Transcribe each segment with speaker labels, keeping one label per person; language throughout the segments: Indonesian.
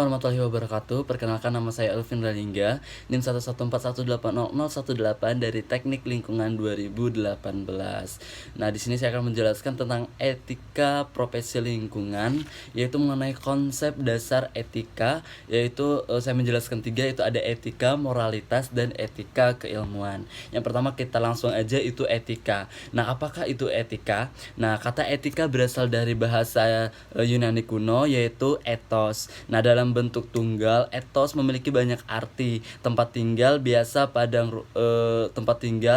Speaker 1: Warahmatullahi wabarakatuh. Perkenalkan, nama saya Elvin Ralingga, NIM 114180018 dari Teknik Lingkungan 2018. Nah, di sini saya akan menjelaskan tentang etika profesi lingkungan, yaitu mengenai konsep dasar etika, yaitu saya menjelaskan tiga, yaitu ada etika, moralitas, dan etika keilmuan. Yang pertama kita langsung aja, itu etika. Nah, apakah itu etika? Nah, kata etika berasal dari bahasa Yunani kuno, yaitu ethos. Nah, dalam bentuk tunggal, ethos memiliki banyak arti. Tempat tinggal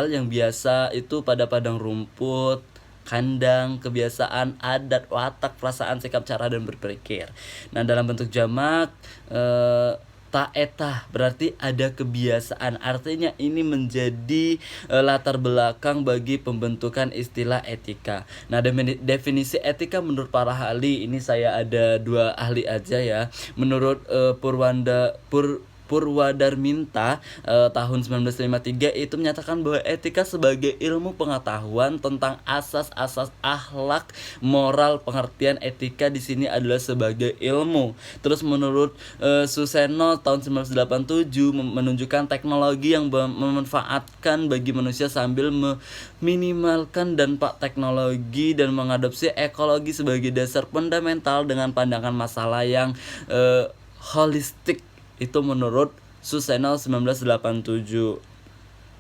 Speaker 1: yang biasa itu pada padang rumput, kandang, kebiasaan, adat, watak, perasaan, sikap, cara, dan berpikir. Nah, dalam bentuk jamak, taeta berarti ada kebiasaan. Artinya ini menjadi latar belakang bagi pembentukan istilah etika. Nah, definisi etika menurut para ahli, ini saya ada dua ahli aja ya. Menurut Purwadarminta tahun 1953 itu menyatakan bahwa etika sebagai ilmu pengetahuan tentang asas-asas akhlak, moral. Pengertian etika di sini adalah sebagai ilmu. Terus menurut Suseno tahun 1987 menunjukkan teknologi yang memanfaatkan bagi manusia sambil meminimalkan dampak teknologi dan mengadopsi ekologi sebagai dasar fundamental dengan pandangan masalah yang holistik. Itu menurut Suseno 1987.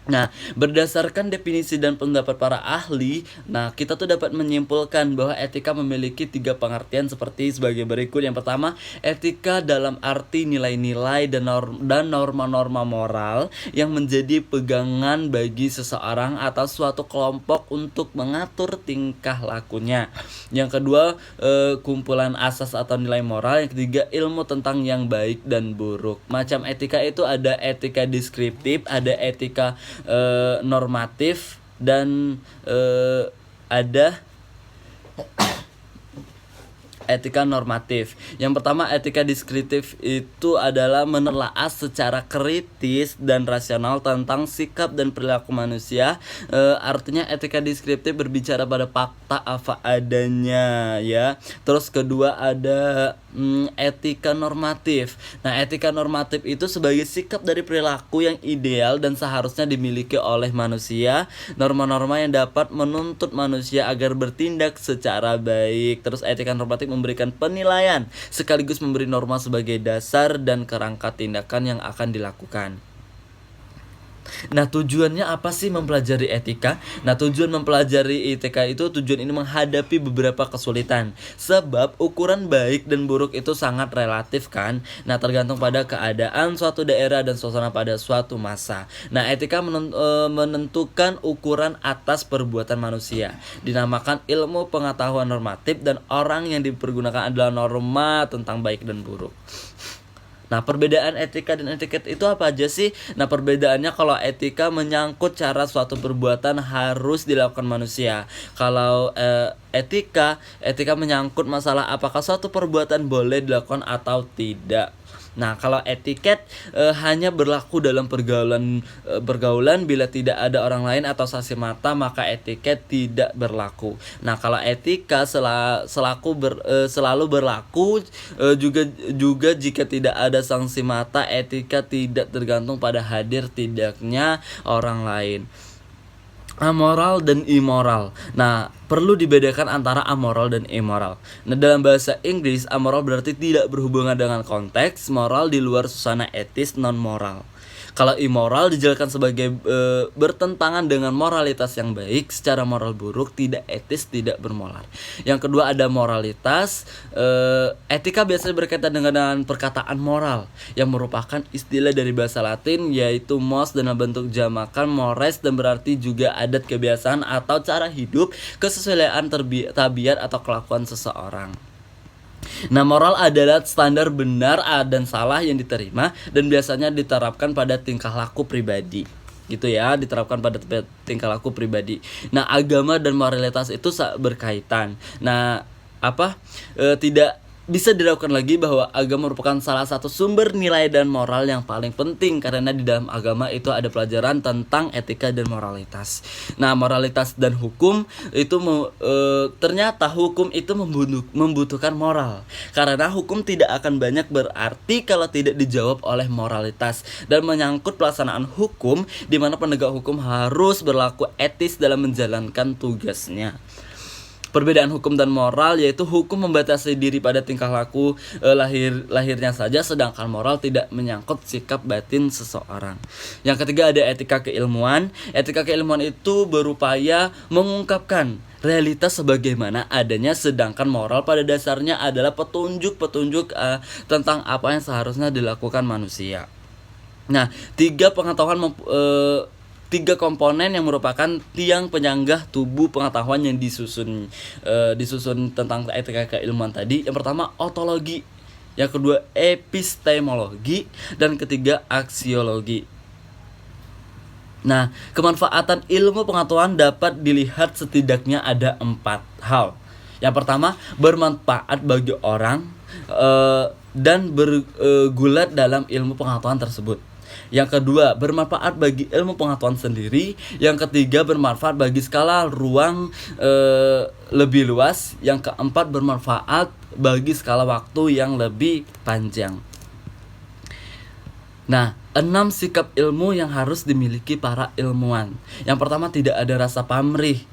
Speaker 1: Nah, berdasarkan definisi dan pendapat para ahli, kita tuh dapat menyimpulkan bahwa etika memiliki tiga pengertian seperti sebagai berikut. Yang pertama, etika dalam arti nilai-nilai dan norma-norma moral yang menjadi pegangan bagi seseorang atau suatu kelompok untuk mengatur tingkah lakunya. Yang kedua, kumpulan asas atau nilai moral. Yang ketiga, ilmu tentang yang baik dan buruk. Macam etika itu ada etika deskriptif, ada etika normatif, dan ada etika normatif. Yang pertama, etika deskriptif itu adalah menelaah secara kritis dan rasional tentang sikap dan perilaku manusia. Artinya etika deskriptif berbicara pada fakta apa adanya ya. Terus kedua ada etika normatif. Nah, etika normatif itu sebagai sikap dari perilaku yang ideal dan seharusnya dimiliki oleh manusia, norma-norma yang dapat menuntut manusia agar bertindak secara baik. Terus etika normatif memberikan penilaian sekaligus memberi norma sebagai dasar dan kerangka tindakan yang akan dilakukan. Nah, tujuannya apa sih mempelajari etika? Nah, tujuan mempelajari etika itu, tujuan ini menghadapi beberapa kesulitan. Sebab ukuran baik dan buruk itu sangat relatif kan. Nah, tergantung pada keadaan suatu daerah dan suasana pada suatu masa. Nah, etika menentukan ukuran atas perbuatan manusia. Dinamakan ilmu pengetahuan normatif dan orang yang dipergunakan adalah norma tentang baik dan buruk. Nah, perbedaan etika dan etiket itu apa aja sih? Nah, perbedaannya, kalau etika menyangkut cara suatu perbuatan harus dilakukan manusia. Kalau etika menyangkut masalah apakah suatu perbuatan boleh dilakukan atau tidak. Nah, kalau etiket hanya berlaku dalam pergaulan bila tidak ada orang lain atau saksi mata, maka etiket tidak berlaku. Nah, kalau etika selalu berlaku juga jika tidak ada sanksi mata. Etika tidak tergantung pada hadir tidaknya orang lain. Amoral dan immoral. Nah, perlu dibedakan antara amoral dan immoral. Nah, dalam bahasa Inggris, amoral berarti tidak berhubungan dengan konteks, moral di luar susana etis, non moral. Kalau immoral dijelaskan sebagai bertentangan dengan moralitas yang baik, secara moral buruk, tidak etis, tidak bermoral. Yang kedua ada moralitas. Etika biasanya berkaitan dengan perkataan moral, yang merupakan istilah dari bahasa Latin, yaitu mos dalam bentuk jamakan mores, dan berarti juga adat, kebiasaan, atau cara hidup, kesesuaian tabiat atau kelakuan seseorang. Nah, moral adalah standar benar dan salah yang diterima dan biasanya diterapkan pada tingkah laku pribadi. Gitu ya, diterapkan pada tingkah laku pribadi. Nah, agama dan moralitas itu berkaitan. Nah, bisa dilakukan lagi bahwa agama merupakan salah satu sumber nilai dan moral yang paling penting, karena di dalam agama itu ada pelajaran tentang etika dan moralitas. Nah, moralitas dan hukum itu ternyata hukum itu membutuhkan moral, karena hukum tidak akan banyak berarti kalau tidak dijawab oleh moralitas, dan menyangkut pelaksanaan hukum di mana penegak hukum harus berlaku etis dalam menjalankan tugasnya. Perbedaan hukum dan moral yaitu hukum membatasi diri pada tingkah laku lahirnya saja, sedangkan moral tidak menyangkut sikap batin seseorang. Yang ketiga ada etika keilmuan. Etika keilmuan itu berupaya mengungkapkan realitas sebagaimana adanya, sedangkan moral pada dasarnya adalah petunjuk-petunjuk tentang apa yang seharusnya dilakukan manusia. Nah, tiga komponen yang merupakan tiang penyanggah tubuh pengetahuan yang disusun tentang etika keilmuan tadi. Yang pertama ontologi, yang kedua epistemologi, dan ketiga aksiologi. Nah, kemanfaatan ilmu pengetahuan dapat dilihat setidaknya ada 4 hal. Yang pertama, bermanfaat bagi orang dan bergulat dalam ilmu pengetahuan tersebut. Yang kedua, bermanfaat bagi ilmu pengetahuan sendiri. Yang ketiga, bermanfaat bagi skala ruang lebih luas. Yang keempat, bermanfaat bagi skala waktu yang lebih panjang. Nah, 6 sikap ilmu yang harus dimiliki para ilmuwan. Yang pertama, tidak ada rasa pamrih.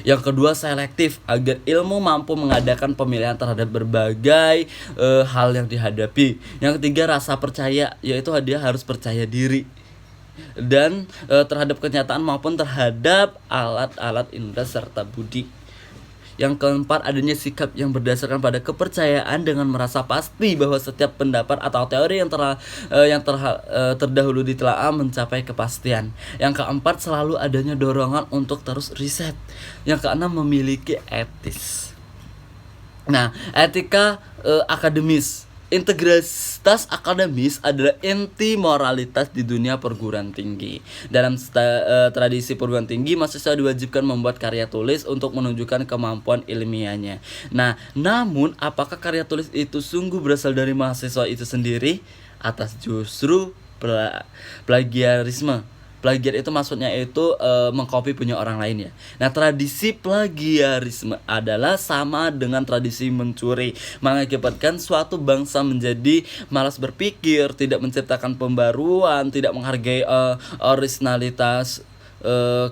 Speaker 1: Yang kedua, selektif agar ilmu mampu mengadakan pemilihan terhadap berbagai hal yang dihadapi. Yang ketiga, rasa percaya, yaitu dia harus percaya diri dan terhadap kenyataan maupun terhadap alat-alat indera serta budi. Yang keempat, adanya sikap yang berdasarkan pada kepercayaan dengan merasa pasti bahwa setiap pendapat atau teori yang terdahulu ditelaah mencapai kepastian. Yang keempat, selalu adanya dorongan untuk terus riset. Yang keenam, memiliki etis. Nah, etika akademis. Integritas akademis adalah inti moralitas di dunia perguruan tinggi. Dalam tradisi perguruan tinggi, mahasiswa diwajibkan membuat karya tulis untuk menunjukkan kemampuan ilmiahnya. Nah, namun apakah karya tulis itu sungguh berasal dari mahasiswa itu sendiri? Atas justru plagiarisme. Plagiat itu maksudnya itu mengcopy punya orang lain ya. Nah, tradisi plagiarisme adalah sama dengan tradisi mencuri, mengakibatkan suatu bangsa menjadi malas berpikir, tidak menciptakan pembaruan, tidak menghargai originalitas,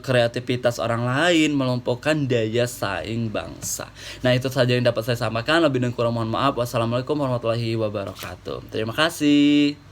Speaker 1: kreativitas orang lain, melumpuhkan daya saing bangsa. Nah, itu saja yang dapat saya sampaikan. Lebih dan kurang mohon maaf. Wassalamualaikum warahmatullahi wabarakatuh. Terima kasih.